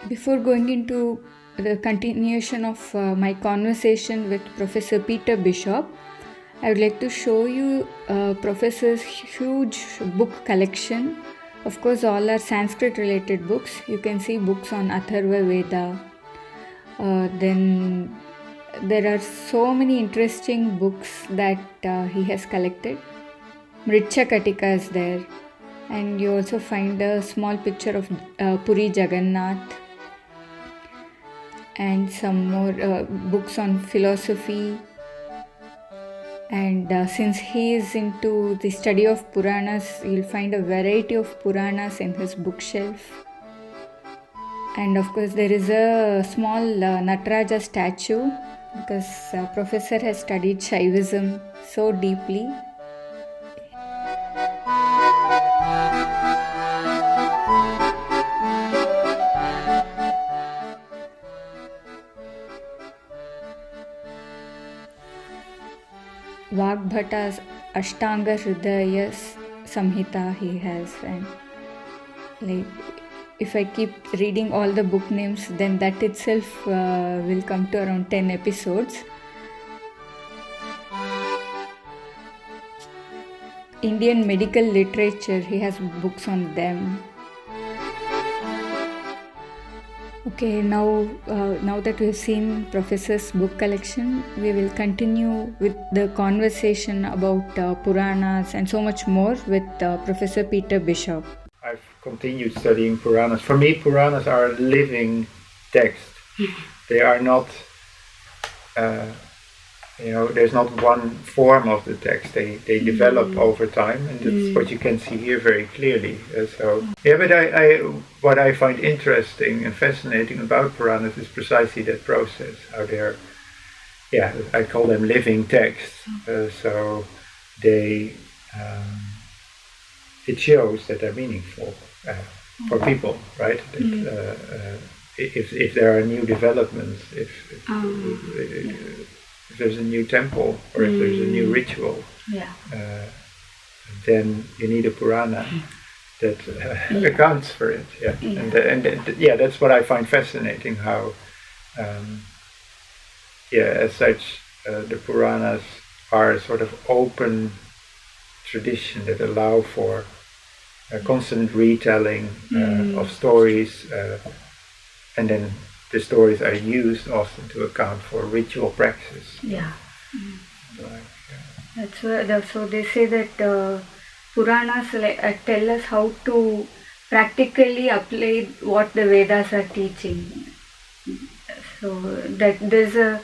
Before going into the continuation of my conversation with Professor Peter Bisschop, I would like to show you Professor's huge book collection. Of course, all are Sanskrit related books. You can see books on Atharva Veda. Then there are so many interesting books that he has collected. Mricha Katika is there, and you also find a small picture of Puri Jagannath, and some more books on philosophy. And since he is into the study of Puranas, you'll find a variety of Puranas in his bookshelf. And of course, there is a small Nataraja statue, because Professor has studied Shaivism so deeply. Vagbhata's Ashtanga Hridaya Samhita he has, and like if I keep reading all the book names, then that itself will come to around 10 episodes. Indian medical literature, he has books on them. Okay, now that we've seen Professor's book collection, we will continue with the conversation about Puranas and so much more with Professor Peter Bisschop. I've continued studying Puranas. For me, Puranas are a living text. They are not, there's not one form of the text. They develop over time, and that's what you can see here very clearly. But what I find interesting and fascinating about Puranas is precisely that process. How they're, I call them living texts. So they. It shows that they're meaningful for people, right? If there are new developments, if there's a new temple or if there's a new ritual, then you need a Purana that accounts for it. And that's what I find fascinating. How, as such, the Puranas are a sort of open tradition that allow for a constant retelling of stories, and then the stories are used often to account for ritual practice. So they say that Puranas tell us how to practically apply what the Vedas are teaching. So that there's a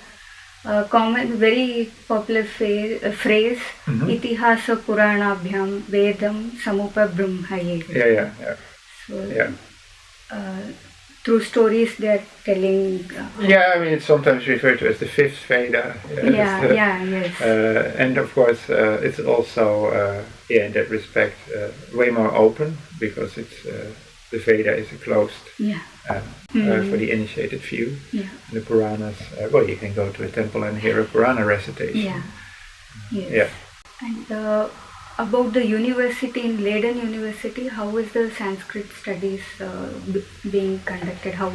common, very popular phrase, Itihasa Puranabhyam Vedam Samupa Brahmaye. So, through stories they are telling. It's sometimes referred to as the fifth Veda. Yes. And of course, it's also, in that respect, way more open, because it's the Veda is a closed. For the initiated few. The Puranas, you can go to a temple and hear a Purana recitation. And about the university, in Leiden University, how is the Sanskrit studies being conducted? How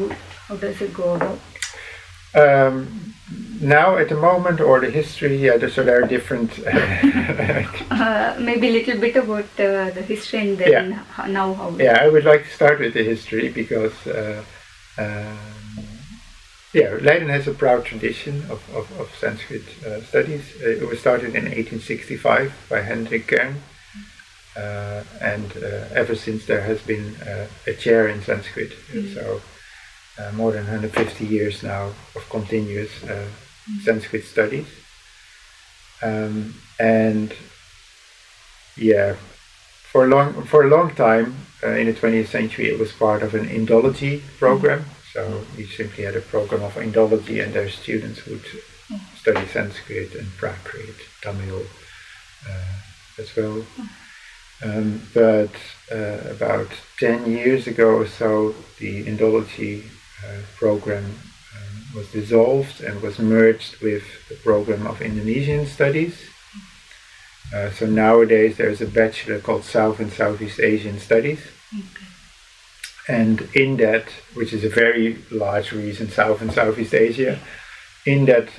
does it go about? Now, at the moment, or the history, so there are different... maybe a little bit about the history, and then now how... I would like to start with the history, because Leiden has a proud tradition of Sanskrit studies. It was started in 1865 by Hendrik Kern, and ever since there has been a chair in Sanskrit. So more than 150 years now of continuous Sanskrit studies. For a long time in the 20th century, it was part of an Indology program. So we simply had a program of Indology, and their students would study Sanskrit and Prakrit, Tamil as well. But about 10 years ago or so, the Indology program was dissolved and was merged with the program of Indonesian studies. So nowadays there's a bachelor called South and Southeast Asian Studies. Okay. And in that, which is a very large region, South and Southeast Asia, in that,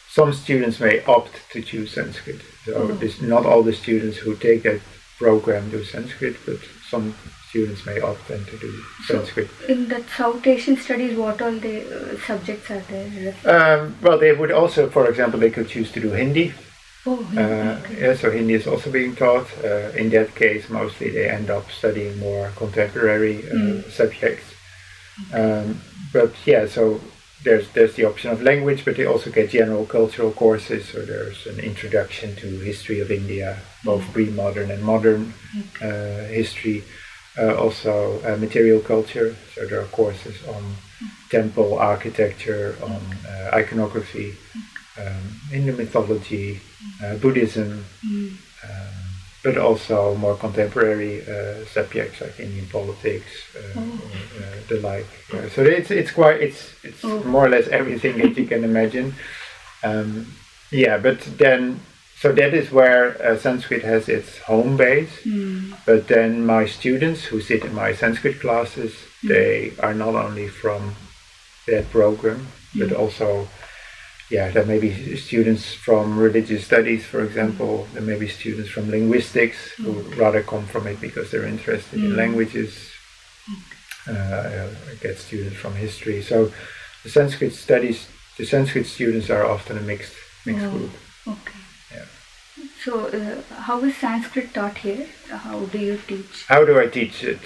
some students may opt to choose Sanskrit. So not all the students who take that program do Sanskrit, but some students may opt then to do Sanskrit. In the South Asian studies, what all the subjects are there? Well, they would also, for example, they could choose to do Hindi. Okay. So Hindi is also being taught. In that case, mostly they end up studying more contemporary subjects. But yeah, so there's the option of language, but they also get general cultural courses. So there's an introduction to history of India, both pre-modern and modern history. Also material culture. So there are courses on temple architecture, on iconography, Hindu mythology, Buddhism, but also more contemporary subjects like Indian politics, the like. So it's more or less everything that you can imagine. But then, so that is where Sanskrit has its home base. But then my students who sit in my Sanskrit classes, they are not only from that program, but also there may be students from religious studies, for example. There may be students from linguistics who rather come from it because they're interested in languages. I get students from history. So the Sanskrit students are often a mixed group. Okay. Yeah. So how is Sanskrit taught here? How do you teach? How do I teach it?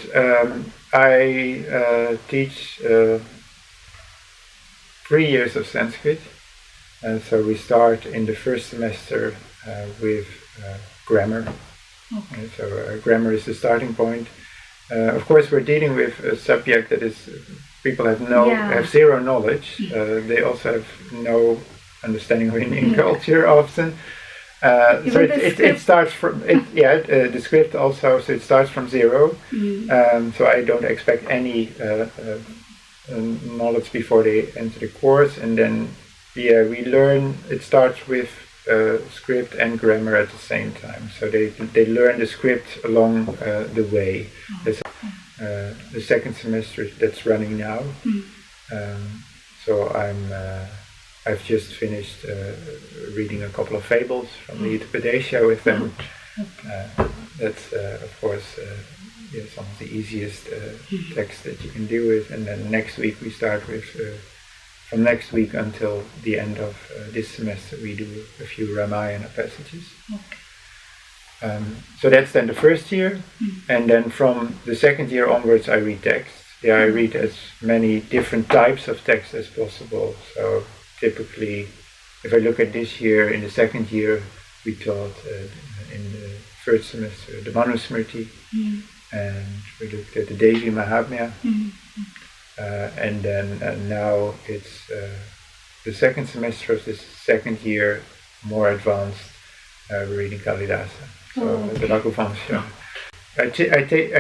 I teach 3 years of Sanskrit. And so we start in the first semester with grammar. Okay. So grammar is the starting point. Of course, we're dealing with a subject that is people have zero knowledge. They also have no understanding of Indian culture often. So it starts from the script also. So it starts from zero. So I don't expect any knowledge before they enter the course, and then. We learn, it starts with script and grammar at the same time. So they learn the script along the way. The second semester that's running now. So I've just finished reading a couple of fables from the Upangas with them. That's of course some of the easiest texts that you can do with. And then next week we start with. From next week until the end of this semester, we do a few Ramayana passages. Okay. So that's then the first year, and then from the second year onwards, I read texts. I read as many different types of texts as possible. So typically, if I look at this year, in the second year, we taught in the first semester the Manusmriti, and we looked at the Devi Mahatmya. And then now it's the second semester of this second year, more advanced, we're reading Kalidasa, so the Raghuvamsham. I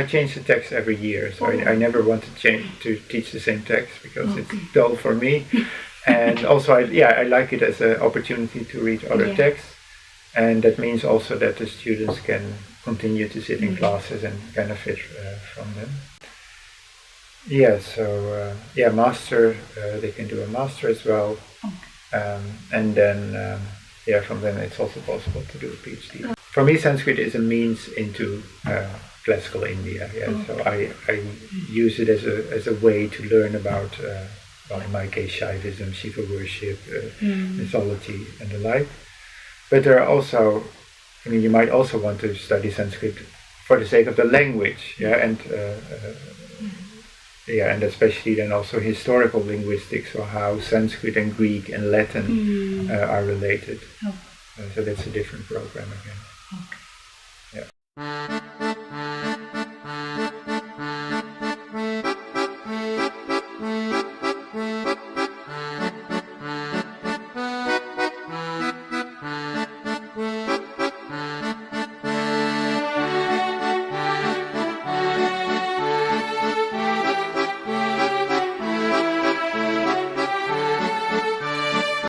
change the text every year, so I never want to teach the same text because it's dull for me. And also, I like it as an opportunity to read other texts, and that means also that the students can continue to sit in classes and benefit from them. Master, they can do a master as well. And then, from then it's also possible to do a PhD. For me, Sanskrit is a means into classical India. So I use it as a way to learn about, in my case, Shaivism, Shiva worship, mythology, and the like. But there are also, you might also want to study Sanskrit for the sake of the language, and especially then also historical linguistics, or how Sanskrit and Greek and Latin are related. So that's a different program again. Okay.